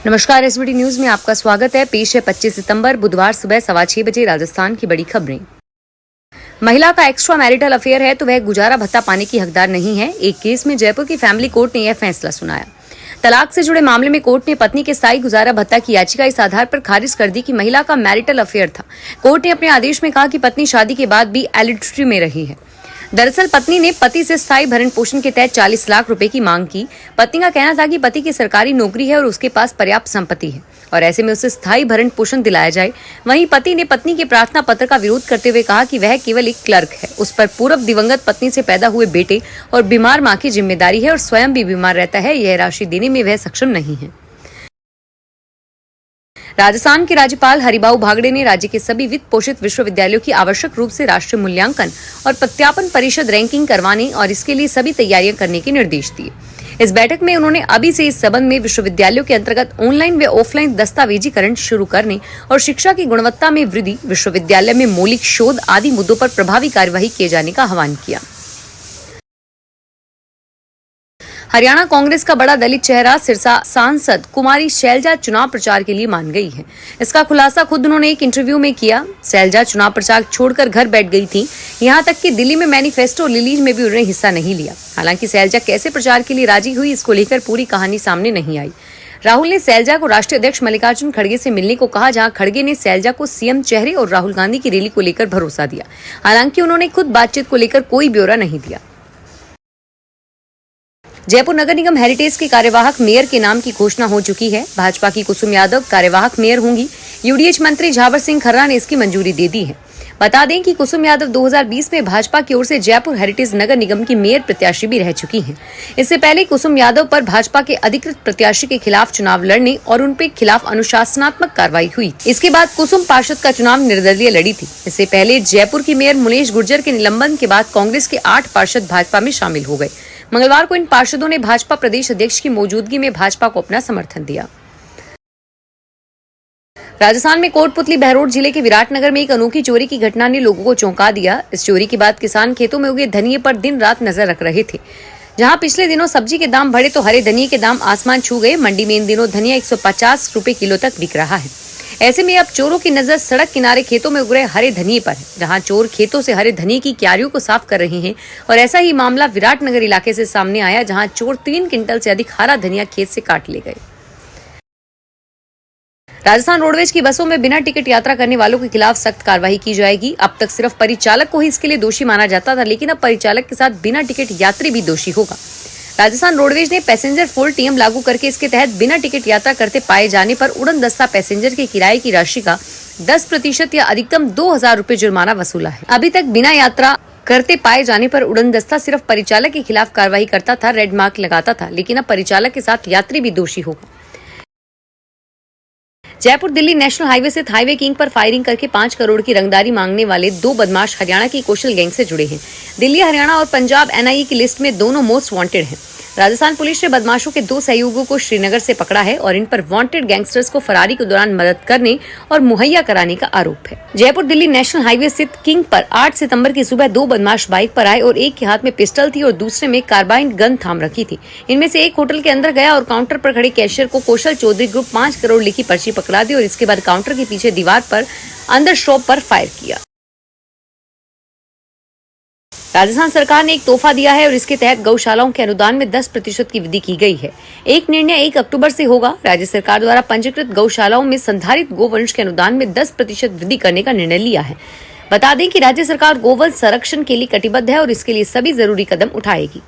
नमस्कार, SBT news में आपका स्वागत है। पेश है 25 सितंबर बुधवार सुबह 6:15 बजे राजस्थान की बड़ी खबरें। महिला का एक्स्ट्रा मैरिटल अफेयर है तो वह गुजारा भत्ता पाने की हकदार नहीं है। एक केस में जयपुर की फैमिली कोर्ट ने यह फैसला सुनाया। तलाक से जुड़े मामले में कोर्ट ने पत्नी के स्थायी गुजारा भत्ता की याचिका इस आधार पर खारिज कर दी कि महिला का मैरिटल अफेयर था। कोर्ट ने अपने आदेश में कहा कि पत्नी शादी के बाद भी एलिटरी में रही है। दरअसल पत्नी ने पति से स्थायी भरण पोषण के तहत 40 लाख रुपए की मांग की। पत्नी का कहना था कि पति की सरकारी नौकरी है और उसके पास पर्याप्त संपत्ति है और ऐसे में उसे स्थायी भरण पोषण दिलाया जाए। वहीं पति ने पत्नी के प्रार्थना पत्र का विरोध करते हुए कहा कि वह केवल एक क्लर्क है, उस पर पूर्व दिवंगत पत्नी से पैदा हुए बेटे और बीमार मां की जिम्मेदारी है और स्वयं भी बीमार रहता है। यह राशि देने में वह सक्षम नहीं है। राजस्थान के राज्यपाल हरिभाऊ बागड़े ने राज्य के सभी वित्त पोषित विश्वविद्यालयों की आवश्यक रूप से राष्ट्रीय मूल्यांकन और प्रत्यापन परिषद रैंकिंग करवाने और इसके लिए सभी तैयारियां करने के निर्देश दिए। इस बैठक में उन्होंने अभी से इस संबंध में विश्वविद्यालयों के अंतर्गत ऑनलाइन व ऑफलाइन दस्तावेजीकरण शुरू करने और शिक्षा की गुणवत्ता में वृद्धि, विश्वविद्यालय में मौलिक शोध आदि मुद्दों पर प्रभावी कार्यवाही किए जाने का आह्वान किया। हरियाणा कांग्रेस का बड़ा दलित चेहरा सिरसा सांसद कुमारी शैलजा चुनाव प्रचार के लिए मान गई है। इसका खुलासा खुद उन्होंने एक इंटरव्यू में किया। शैलजा चुनाव प्रचार छोड़कर घर बैठ गई थी। यहां तक कि दिल्ली में मैनिफेस्टो रिलीज में भी उन्होंने हिस्सा नहीं लिया। हालांकि शैलजा कैसे प्रचार के लिए राजी हुई, इसको लेकर पूरी कहानी सामने नहीं आई। राहुल ने शैलजा को राष्ट्रीय अध्यक्ष मल्लिकार्जुन खड़गे से मिलने को कहा, जहां खड़गे ने शैलजा को सीएम चेहरे और राहुल गांधी की रैली को लेकर भरोसा दिया। हालांकि उन्होंने खुद बातचीत को लेकर कोई ब्यौरा नहीं दिया। जयपुर नगर निगम हेरिटेज के कार्यवाहक मेयर के नाम की घोषणा हो चुकी है। भाजपा की कुसुम यादव कार्यवाहक मेयर होंगी। यूडीएच मंत्री झावर सिंह खर्रा ने इसकी मंजूरी दे दी है। बता दें कि कुसुम यादव 2020 में भाजपा की ओर से जयपुर हेरिटेज नगर निगम की मेयर प्रत्याशी भी रह चुकी हैं। इससे पहले कुसुम यादव पर भाजपा के अधिकृत प्रत्याशी के खिलाफ चुनाव लड़ने और उनके खिलाफ अनुशासनात्मक कार्रवाई हुई। इसके बाद कुसुम पार्षद का चुनाव निर्दलीय लड़ी थी। इससे पहले जयपुर की मेयर मुनेश गुर्जर के निलंबन के बाद कांग्रेस के 8 पार्षद भाजपा में शामिल हो गए। मंगलवार को इन पार्षदों ने भाजपा प्रदेश अध्यक्ष की मौजूदगी में भाजपा को अपना समर्थन दिया। राजस्थान में कोटपुतली बहरोड जिले के विराटनगर में एक अनोखी चोरी की घटना ने लोगों को चौंका दिया। इस चोरी के बाद किसान खेतों में उगे धनिये पर दिन रात नजर रख रहे थे। जहां पिछले दिनों सब्जी के दाम बढ़े तो हरे धनिये के दाम आसमान छू गए। मंडी में इन दिनों धनिया 150 रुपए किलो तक बिक रहा है। ऐसे में अब चोरों की नजर सड़क किनारे खेतों में उग रहे हरे धनिये पर है, जहां चोर खेतों से हरे धनिये की क्यारियों को साफ कर रहे हैं। और ऐसा ही मामला विराटनगर इलाके से सामने आया, जहां चोर 3 क्विंटल से अधिक हरा धनिया खेत से काट ले गए। राजस्थान रोडवेज की बसों में बिना टिकट यात्रा करने वालों के खिलाफ सख्त कार्रवाई की जाएगी। अब तक सिर्फ परिचालक को ही इसके लिए दोषी माना जाता था, लेकिन अब परिचालक के साथ बिना टिकट यात्री भी दोषी होगा। राजस्थान रोडवेज ने पैसेंजर फुल टीएम लागू करके इसके तहत बिना टिकट यात्रा करते पाए जाने पर उड़न दस्ता पैसेंजर के किराए की राशि का 10% या अधिकतम 2000 रुपए जुर्माना वसूला है। अभी तक बिना यात्रा करते पाए जाने पर उड़न दस्ता सिर्फ परिचालक के खिलाफ कार्रवाई करता था, रेड मार्क लगाता था, लेकिन अब परिचालक के साथ यात्री भी दोषी होगा। जयपुर दिल्ली नेशनल हाईवे स्थित हाईवे किंग पर फायरिंग करके 5 करोड़ की रंगदारी मांगने वाले 2 बदमाश हरियाणा की कौशल गैंग से जुड़े हैं। दिल्ली, हरियाणा और पंजाब एनआईए की लिस्ट में दोनों मोस्ट वांटेड हैं। राजस्थान पुलिस ने बदमाशों के 2 सहयोगियों को श्रीनगर से पकड़ा है और इन पर वांटेड गैंगस्टर्स को फरारी के दौरान मदद करने और मुहैया कराने का आरोप है। जयपुर दिल्ली नेशनल हाईवे स्थित किंग पर 8 सितंबर की सुबह 2 बदमाश बाइक पर आए और एक के हाथ में पिस्टल थी और दूसरे में कार्बाइन गन थाम रखी थी। इनमें से एक होटल के अंदर गया और काउंटर पर खड़े कैशियर को कौशल चौधरी ग्रुप 5 करोड़ लिखी पर्ची पकड़ा दी और इसके बाद काउंटर के पीछे दीवार पर अंदर शॉप पर फायर किया। राजस्थान सरकार ने एक तोहफा दिया है और इसके तहत गौशालाओं के अनुदान में 10% की वृद्धि की गई है। एक निर्णय 1 अक्टूबर से होगा। राज्य सरकार द्वारा पंजीकृत गौशालाओं में संधारित गोवंश के अनुदान में 10% वृद्धि करने का निर्णय लिया है। बता दें कि राज्य सरकार गोवंश संरक्षण के लिए कटिबद्ध है और इसके लिए सभी जरूरी कदम उठाएगी।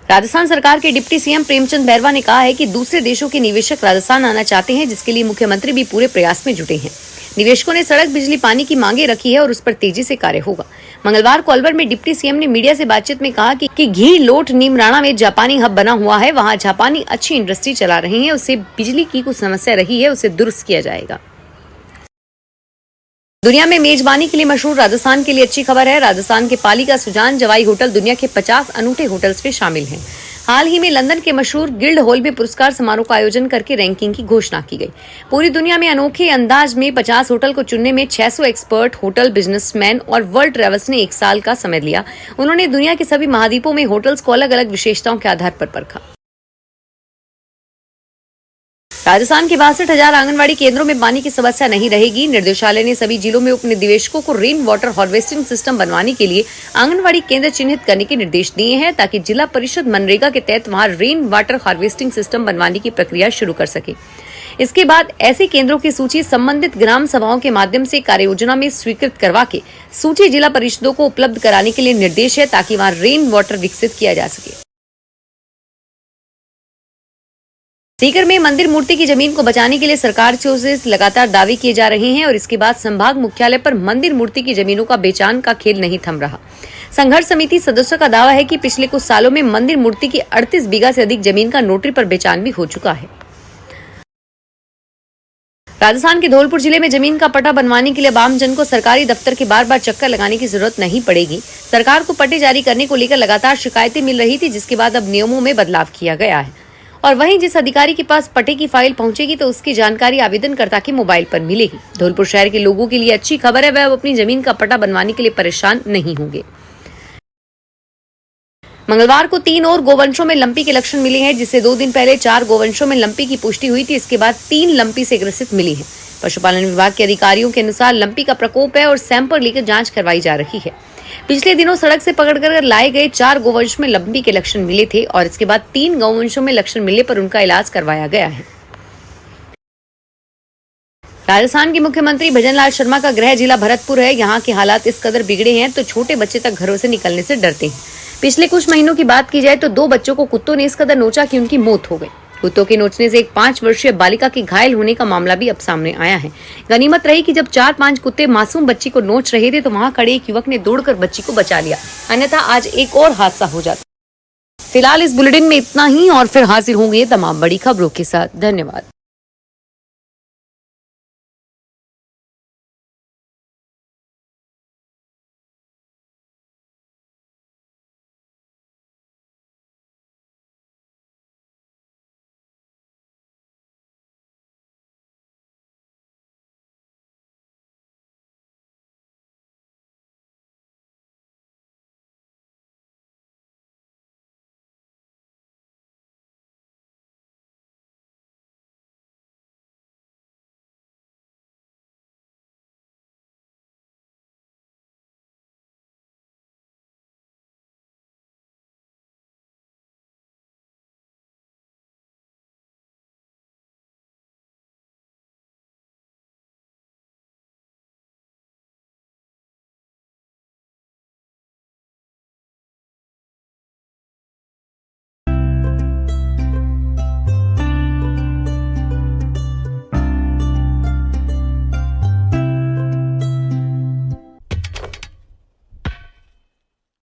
राजस्थान सरकार के डिप्टी सीएम प्रेमचंद बैरवा ने कहा है कि दूसरे देशों के निवेशक राजस्थान आना चाहते हैं, जिसके लिए मुख्यमंत्री भी पूरे प्रयास में जुटे हैं। निवेशकों ने सड़क, बिजली, पानी की मांगे रखी है और उस पर तेजी से कार्य होगा। मंगलवार को अलवर में डिप्टी सीएम ने मीडिया से बातचीत में कहा कि घी लोट नीमराणा में जापानी हब बना हुआ है। वहां जापानी अच्छी इंडस्ट्री चला रहे हैं। उससे बिजली की कुछ समस्या रही है, उसे दुरुस्त किया जाएगा। दुनिया में मेजबानी के लिए मशहूर राजस्थान के लिए अच्छी खबर है। राजस्थान के पाली का सुजान जवाई होटल दुनिया के 50 अनूठे होटल्स में शामिल है। हाल ही में लंदन के मशहूर गिल्ड हॉल में पुरस्कार समारोह का आयोजन करके रैंकिंग की घोषणा की गई। पूरी दुनिया में अनोखे अंदाज में 50 होटल को चुनने में 600 एक्सपर्ट, होटल बिजनेसमैन और वर्ल्ड ट्रैवल्स ने 1 साल का समय लिया। उन्होंने दुनिया के सभी महाद्वीपों में होटल्स को अलग अलग विशेषताओं के आधार पर परखा। राजस्थान के 62,000 आंगनवाड़ी केंद्रों में पानी की समस्या नहीं रहेगी। निर्देशालय ने सभी जिलों में उपनिदेशकों को रेन वाटर हार्वेस्टिंग सिस्टम बनवाने के लिए आंगनवाड़ी केंद्र चिन्हित करने के निर्देश दिए हैं, ताकि जिला परिषद मनरेगा के तहत वहां रेन वाटर हार्वेस्टिंग सिस्टम बनवाने की प्रक्रिया शुरू कर सके। इसके बाद ऐसे केंद्रों की सूची संबंधित ग्राम सभाओं के माध्यम से कार्ययोजना में स्वीकृत करवा के सूची जिला परिषदों को उपलब्ध कराने के लिए निर्देश है, ताकि वहां रेन वाटर विकसित किया जा सके। सीकर में मंदिर मूर्ति की जमीन को बचाने के लिए सरकार की ओर से लगातार दावे किए जा रहे हैं और इसके बाद संभाग मुख्यालय पर मंदिर मूर्ति की जमीनों का बेचान का खेल नहीं थम रहा। संघर्ष समिति सदस्यों का दावा है कि पिछले कुछ सालों में मंदिर मूर्ति की 38 बीघा से अधिक जमीन का नोटरी पर बेचान भी हो चुका है। राजस्थान के धौलपुर जिले में जमीन का पट्टा बनवाने के लिए आमजन को सरकारी दफ्तर के बार बार चक्कर लगाने की जरूरत नहीं पड़ेगी। सरकार को पट्टे जारी करने को लेकर लगातार शिकायतें मिल रही थी, जिसके बाद अब नियमों में बदलाव किया गया है और वहीं जिस अधिकारी के पास पट्टे की फाइल पहुंचेगी तो उसकी जानकारी आवेदनकर्ता के मोबाइल पर मिलेगी। धौलपुर शहर के लोगों के लिए अच्छी खबर है, वह अब अपनी जमीन का पट्टा बनवाने के लिए परेशान नहीं होंगे। मंगलवार को 3 और गोवंशों में लंपी के लक्षण मिले हैं, जिससे 2 दिन पहले 4 गोवंशों में लंपी की पुष्टि हुई थी। इसके बाद 3 लंपी से ग्रसित मिली है। पशुपालन विभाग के अधिकारियों के अनुसार लंपी का प्रकोप है और सैंपल लेकर जांच करवाई जा रही है। पिछले दिनों सड़क से पकड़कर लाए गए 4 गोवंश में लंपी के लक्षण मिले थे और इसके बाद 3 गौवंशों में लक्षण मिलने पर उनका इलाज करवाया गया है। राजस्थान के मुख्यमंत्री भजनलाल शर्मा का गृह जिला भरतपुर है। यहाँ के हालात इस कदर बिगड़े हैं तो छोटे बच्चे तक घरों से निकलने से डरते हैं। पिछले कुछ महीनों की बात की जाए तो 2 बच्चों को कुत्तों ने इस कदर नोचा कि उनकी मौत हो गई। कुत्तों के नोचने से एक 5 वर्षीय बालिका के घायल होने का मामला भी अब सामने आया है। गनीमत रही कि जब 4-5 कुत्ते मासूम बच्ची को नोच रहे थे तो वहां खड़े एक युवक ने दौड़कर बच्ची को बचा लिया, अन्यथा आज एक और हादसा हो जाता। फिलहाल इस बुलेटिन में इतना ही और फिर हाजिर होंगे तमाम बड़ी खबरों के साथ। धन्यवाद।